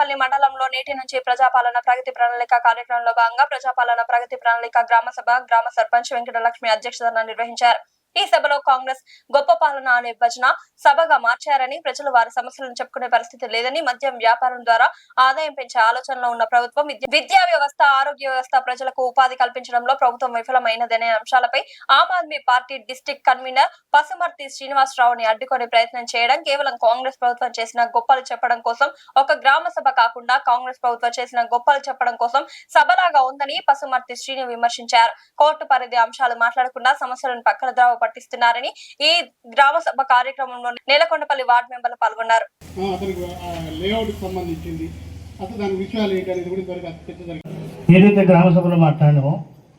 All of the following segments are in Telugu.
నేలకొండపల్లి మండలంలో నేటి నుంచి ప్రజాపాలన ప్రగతి ప్రణాళిక కార్యక్రమంలో భాగంగా ప్రజాపాలన ప్రగతి ప్రణాళిక గ్రామ సభ గ్రామ సర్పంచ్ వెంకటలక్ష్మి అధ్యక్షతన నిర్వహించారు. ఈ సభలో కాంగ్రెస్ గొప్ప పాలన అనే భజన సభగా మార్చారని, ప్రజలు వారి సమస్యలను చెప్పుకునే పరిస్థితి లేదని, మద్యం వ్యాపారం ద్వారా ఆదాయం పెంచే ఆలోచనలో ఉన్న ప్రభుత్వం విద్యా వ్యవస్థ, ఆరోగ్య వ్యవస్థ, ప్రజలకు ఉపాధి కల్పించడంలో ప్రభుత్వం విఫలమైనదనే అంశాలపై ఆమ్ ఆద్మీ పార్టీ డిస్టిక్ కన్వీనర్ పసుమర్తి శ్రీనివాసరావుని అడ్డుకునే ప్రయత్నం చేయడం కేవలం కాంగ్రెస్ ప్రభుత్వం చేసిన గొప్పలు చెప్పడం కోసం, ఒక గ్రామ సభ కాకుండా కాంగ్రెస్ ప్రభుత్వం చేసిన గొప్పలు చెప్పడం కోసం సభలాగా ఉందని పసుమర్తి శ్రీని విమర్శించారు. కోర్టు పరిధి అంశాలు మాట్లాడకుండా సమస్యలను పక్కన ద్రావ పట్టిస్తున్నారని ఈ గ్రామ సభ కార్యక్రమంలో నేలకొండపల్లి వార్డు మెంబర్లు పాల్గొన్నారు. ఏదైతే గ్రామ సభలో మాట్లాడినామో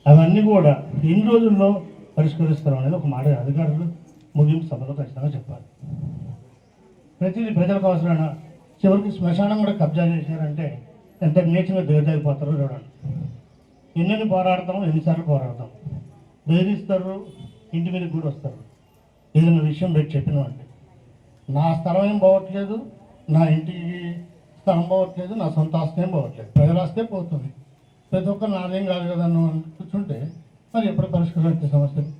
అవన్నీ కూడా ఎన్ని రోజుల్లో పరిష్కరిస్తారు అనేది ఒక మాట అధికారులు ముగింపు సభలో ఖచ్చితంగా చెప్పాలి. ప్రతిదీ ప్రజలకు అవసరమైన చివరికి శ్మశానం కూడా కబ్జా చేశారంటే ఎంత నీచంగా దిగజారిపోతారో చూడండి. ఎన్ని పోరాడతామో ఎన్నిసార్లు పోరాడతాం, బెదిరిస్తారు, ఇంటి మీదకి కూడా వస్తారు. ఏదైనా విషయం పెట్టి చెప్పినామంటే నా స్థలం ఏం పోవట్లేదు, నా ఇంటికి స్థలం పోవట్లేదు, నా సొంత ఆస్తి ఏం పోవట్లేదు, ప్రజల ఆస్తే పోతుంది. ప్రతి ఒక్కరు నాదేం కాదు కదా అని కూర్చుంటే మరి ఎప్పుడు పరిష్కారం వచ్చే సమస్యలు.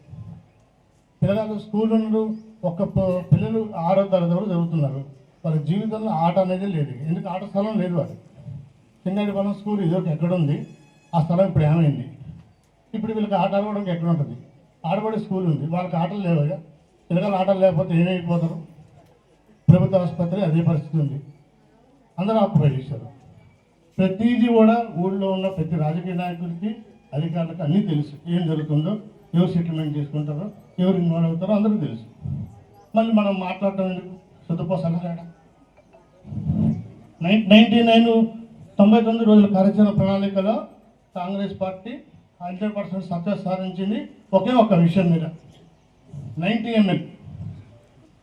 పిల్లలు స్కూల్ ఉన్నారు, ఒక్క పిల్లలు 6వ తరగతి వరకు చదువుతున్నారు. వాళ్ళ జీవితంలో ఆట అనేది లేదు. ఎందుకు ఆట స్థలం లేదు. వాళ్ళు సింగడిపాలెం స్కూల్ ఇదొకటి ఎక్కడుంది, ఆ స్థలం ఇప్పుడు ఏమైంది. ఇప్పుడు వీళ్ళకి ఆట ఆడుకోవడానికి ఎక్కడ ఉంటుంది. ఆడబడి స్కూల్ ఉంది, వాళ్ళకి ఆటలు లేవుగా. పిల్లలు ఆటలు లేకపోతే ఏమైపోతారు. ప్రభుత్వ ఆసుపత్రి అదే పరిస్థితి ఉంది. అందరూ ఆక్యుపై చేశారు. ప్రతిదీ కూడా ఊళ్ళో ఉన్న ప్రతి రాజకీయ నాయకుడికి అధికారులకు అన్నీ తెలుసు. ఏం జరుగుతుందో, ఎవరు సెటిల్మెంట్ చేసుకుంటారో, ఎవరు ఇన్వాల్వ్ అవుతారో అందరూ తెలుసు. మళ్ళీ మనం మాట్లాడటం ఎందుకు? శుద్ధపోసలా 99 రోజుల కార్యాచరణ ప్రణాళికలో కాంగ్రెస్ పార్టీ 100% సక్సెస్ సాధించింది ఒకే ఒక్క విషయం మీద. 90 ML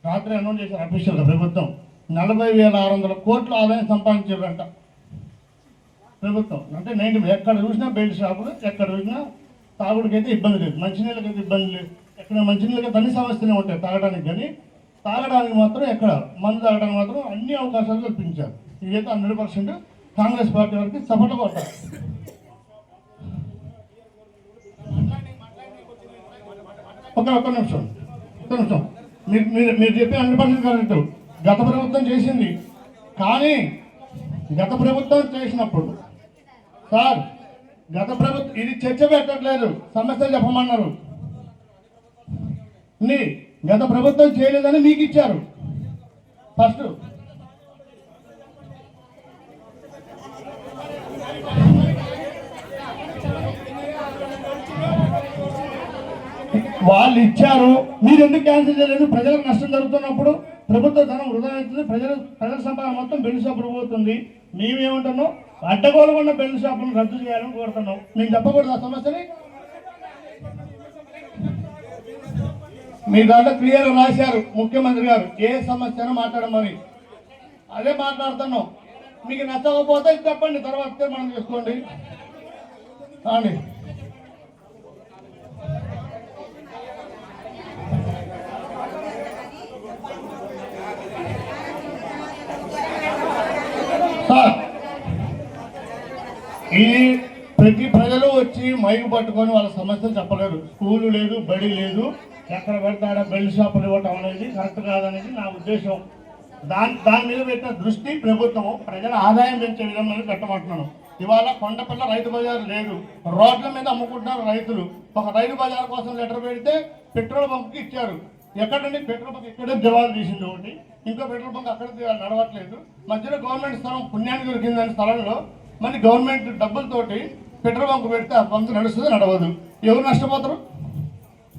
రాత్రి అనౌన్స్ చేశారు అఫీషియల్గా ప్రభుత్వం. 40,600 కోట్ల ఆదాయం సంపాదించారంట ప్రభుత్వం. అంటే 90 ఎక్కడ చూసినా బెల్ట్ షాపులు, ఎక్కడ చూసినా తాగుడికి అయితే ఇబ్బంది లేదు, మంచినీళ్ళకి అయితే ఇబ్బంది లేదు. ఎక్కడ మంచినీళ్ళకి అన్ని సమస్యలే ఉంటాయి తాగడానికి, కానీ తాగడానికి మాత్రం ఎక్కడ మందు తాగడానికి మాత్రం అన్ని అవకాశాలు కల్పించారు. ఇదైతే 100% కాంగ్రెస్ పార్టీ వారికి సపోర్ట్ కొట్టారు. ఒక్క నిమిషం మీరు చెప్పే 100% కరెక్ట్. గత ప్రభుత్వం చేసింది, కానీ గత ప్రభుత్వం చేసినప్పుడు సార్ గత ప్రభుత్వం ఇది చర్చ పెట్టట్లేదు, సమస్యలు చెప్పమన్నారు. గత ప్రభుత్వం చేయలేదని మీకు ఇచ్చారు. ఫస్ట్ వాళ్ళు ఇచ్చారు, మీరు ఎందుకు క్యాన్సిల్ చేయలేదు? ప్రజలకు నష్టం జరుగుతున్నప్పుడు ప్రభుత్వ ధనం వృధా అవుతుంది, ప్రజల సంపాదన మొత్తం బెల్ట్ షాపులు పోతుంది. మేమేమంటున్నాం, అడ్డగోలుగా ఉన్న బెల్ట్ షాపులను రద్దు చేయాలని కోరుతున్నాం. మీకు చెప్పకూడదు ఆ సమస్యని. మీ దాంట్లో క్లియర్గా రాశారు ముఖ్యమంత్రి గారు ఏ సమస్యను మాట్లాడమని. అదే మాట్లాడుతున్నాం. మీకు నచ్చకపోతే చెప్పండి, తర్వాత మనం చేసుకోండి. కానీ ఈ ప్రతి ప్రజలు వచ్చి మైకు పట్టుకొని వాళ్ళ సమస్యలు చెప్పలేరు. స్కూలు లేదు, బడి లేదు, ఎక్కడ పడితే ఆడ బెల్ట్ షాపులు ఇవ్వటం అనేది కరెక్ట్ కాదనేది నా ఉద్దేశం. దాని మీద పెట్టిన దృష్టి ప్రభుత్వము ప్రజల ఆదాయం పెంచే విధంగా పెట్టమంటున్నాను. ఇవాళ కొండపల్ల రైతు బజార్ లేదు, రోడ్ల మీద అమ్ముకుంటున్నారు రైతులు. ఒక రైతు బజార్ కోసం లెటర్ పెడితే పెట్రోల్ బంక్కి ఇచ్చారు. ఎక్కడండి పెట్రోల్ బంక్? ఇక్కడే జవాబు తీసింది ఒకటి, ఇంకో పెట్రోల్ బంక్ అక్కడ నడవట్లేదు. మధ్యలో గవర్నమెంట్ స్థలం పుణ్యానికి దొరికిందని స్థలంలో మళ్ళీ గవర్నమెంట్ డబ్బులతోటి పెట్రోల్ బంక్ పెడితే ఆ బంక్ నడుస్తుంది, నడవదు. ఎవరు నష్టపోతారు?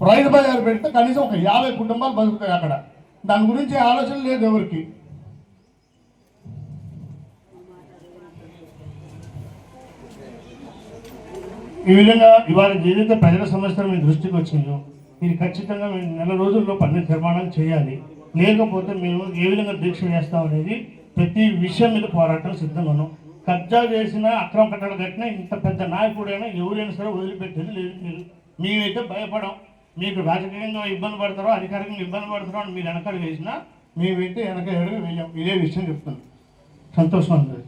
రైతు బజార్ పెడితే కనీసం ఒక 50 కుటుంబాలు బతుకుతాయి అక్కడ. దాని గురించి ఆలోచన లేదు ఎవరికి. ఈ విధంగా ఇవాళ ఏదైతే ప్రజల సమస్యలు మీ దృష్టికి వచ్చిందో మీరు ఖచ్చితంగా మేము 4 రోజుల్లో పన్ను నిర్మాణం చేయాలి. లేకపోతే మేము ఏ విధంగా దీక్ష చేస్తాం అనేది ప్రతి విషయం మీద పోరాటం సిద్ధంగా ఉన్నాం. కబ్జా చేసిన, అక్రమ కట్టడాలు కట్టినా, ఇంత పెద్ద నాయకుడైనా ఎవరైనా సరే వదిలిపెట్టేది లేదు. మేమైతే భయపడం. మీకు రాజకీయంగా ఇబ్బంది పడతారో, అధికారికంగా ఇబ్బంది పడతారో అని మీరు వెనకాల వేసినా మేమైతే వెనక వేయం. ఇదే విషయం చెప్తున్నాం. సంతోషం అందరూ.